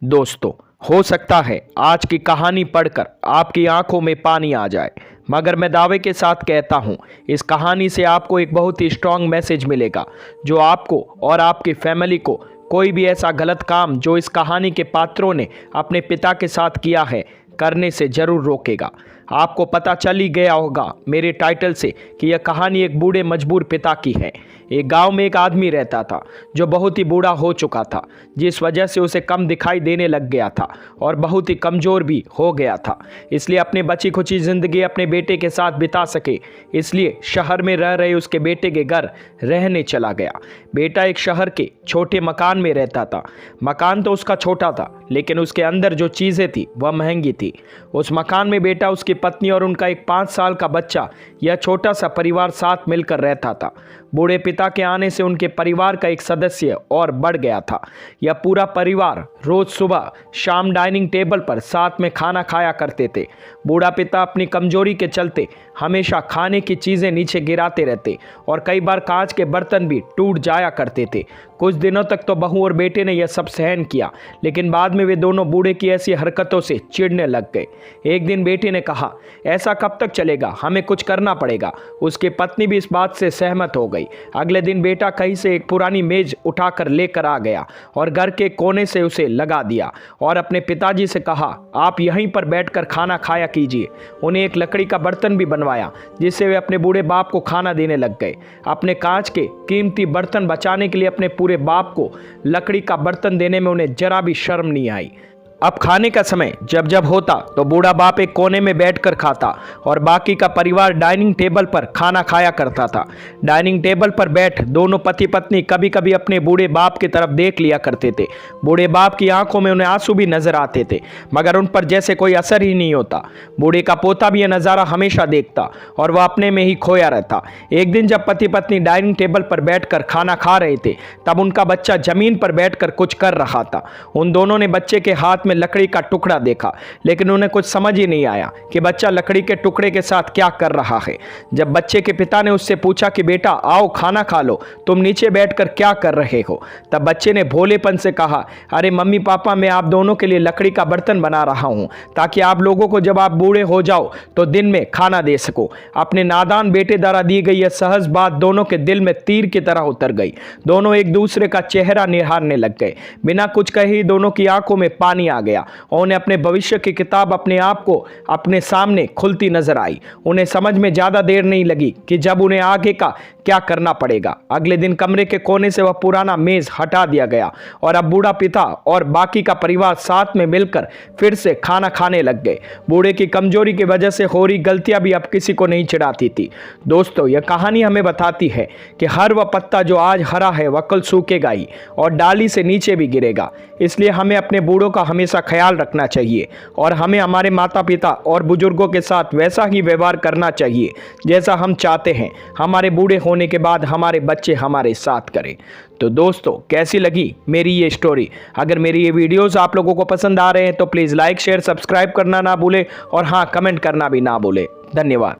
दोस्तों, हो सकता है आज की कहानी पढ़कर आपकी आंखों में पानी आ जाए, मगर मैं दावे के साथ कहता हूं, इस कहानी से आपको एक बहुत ही स्ट्रांग मैसेज मिलेगा जो आपको और आपकी फैमिली को कोई भी ऐसा गलत काम जो इस कहानी के पात्रों ने अपने पिता के साथ किया है करने से जरूर रोकेगा। आपको पता चल ही गया होगा मेरे टाइटल से कि यह कहानी एक बूढ़े मजबूर पिता की है। एक गांव में एक आदमी रहता था जो बहुत ही बूढ़ा हो चुका था, जिस वजह से उसे कम दिखाई देने लग गया था और बहुत ही कमज़ोर भी हो गया था। इसलिए अपनी बची खुची ज़िंदगी अपने बेटे के साथ बिता सके, इसलिए शहर में रह रहे उसके बेटे के घर रहने चला गया। बेटा एक शहर के छोटे मकान में रहता था। मकान तो उसका छोटा था, लेकिन उसके अंदर जो चीज़ें थी वह महंगी थी। उस मकान में बेटा, उसकी पत्नी और उनका एक 5 साल का बच्चा, यह छोटा सा परिवार साथ मिलकर रहता था। बूढ़े पिता के आने से उनके परिवार का एक सदस्य और बढ़ गया था। यह पूरा परिवार रोज सुबह शाम डाइनिंग टेबल पर साथ में खाना खाया करते थे। बूढ़ा पिता अपनी कमजोरी के चलते हमेशा खाने की चीज़ें नीचे गिराते रहते और कई बार कांच के बर्तन भी टूट जाया करते थे। कुछ दिनों तक तो बहू और बेटे ने यह सब सहन किया, लेकिन बाद में वे दोनों बूढ़े की ऐसी हरकतों से चिढ़ने लग गए। एक दिन बेटे ने कहा, ऐसा कब तक चलेगा, हमें कुछ करना पड़ेगा। उसकी पत्नी भी इस बात से सहमत हो गई। अगले दिन बेटा कहीं से एक पुरानी मेज उठाकर लेकर आ गया और घर के कोने से उसे लगा दिया और अपने पिताजी से कहा, आप यहीं पर बैठकर खाना खाया कीजिए। उन्हें एक लकड़ी का बर्तन भी बनवाया जिससे वे अपने बूढ़े बाप को खाना देने लग गए। अपने कांच के कीमती बर्तन बचाने के लिए अपने पूरे बाप को लकड़ी का बर्तन देने में उन्हें जरा भी शर्म नहीं आई। अब खाने का समय जब जब होता तो बूढ़ा बाप एक कोने में बैठकर खाता और बाकी का परिवार डाइनिंग टेबल पर खाना खाया करता था। डाइनिंग टेबल पर बैठ दोनों पति पत्नी कभी कभी अपने बूढ़े बाप की तरफ देख लिया करते थे। बूढ़े बाप की आंखों में उन्हें आंसू भी नजर आते थे, मगर उन पर जैसे कोई असर ही नहीं होता। बूढ़े का पोता भी यह नज़ारा हमेशा देखता और वह अपने में ही खोया रहता। एक दिन जब पति पत्नी डाइनिंग टेबल पर बैठकर खाना खा रहे थे, तब उनका बच्चा जमीन पर बैठकर कुछ कर रहा था। उन दोनों ने बच्चे के हाथ में लकड़ी का टुकड़ा देखा, लेकिन उन्हें कुछ समझ ही नहीं आया कि बच्चा लकड़ी के टुकड़े के साथ क्या कर रहा है। जब बच्चे के पिता ने उससे पूछा कि बेटा आओ खाना खा लो, तुम नीचे बैठकर क्या कर रहे हो, तब बच्चे ने भोलेपन से कहा, अरे मम्मी पापा, मैं आप दोनों के लिए लकड़ी का बर्तन बना रहा हूं ताकि आप लोगों को जब आप बूढ़े हो जाओ तो दिन में खाना दे सको। अपने नादान बेटे द्वारा दी गई यह सहज बात दोनों के दिल में तीर की तरह उतर गई। दोनों एक दूसरे का चेहरा निहारने लग गए। बिना कुछ कहे ही दोनों की आंखों में पानी आ गया और उन्हें अपने भविष्य की किताब अपने आप को अपने सामने खुलती नजर आई। उन्हें समझ में ज्यादा देर नहीं लगी कि जब उन्हें आगे का क्या करना पड़ेगा। अगले दिन कमरे के कोने से वह पुराना मेज हटा दिया गया और अब बूढ़ा पिता और बाकी का परिवार साथ में मिलकर फिर से खाना खाने लग गए। बूढ़े की कमजोरी की वजह से हो रही गलतियां भी अब किसी को नहीं चिढ़ाती थी। दोस्तों, यह कहानी हमें बताती है कि हर वह पत्ता जो आज हरा है वह कल सूखेगा ही और डाली से नीचे भी गिरेगा। इसलिए हमें अपने बूढ़ों का हमेशा ख्याल रखना चाहिए और हमें हमारे माता पिता और बुजुर्गों के साथ वैसा ही व्यवहार करना चाहिए जैसा हम चाहते हैं हमारे बूढ़े होने के बाद हमारे बच्चे हमारे साथ करें। तो दोस्तों, कैसी लगी मेरी ये स्टोरी? अगर मेरी ये वीडियोस आप लोगों को पसंद आ रहे हैं तो प्लीज़ लाइक शेयर सब्सक्राइब करना ना भूलें और हाँ, कमेंट करना भी ना भूलें। धन्यवाद।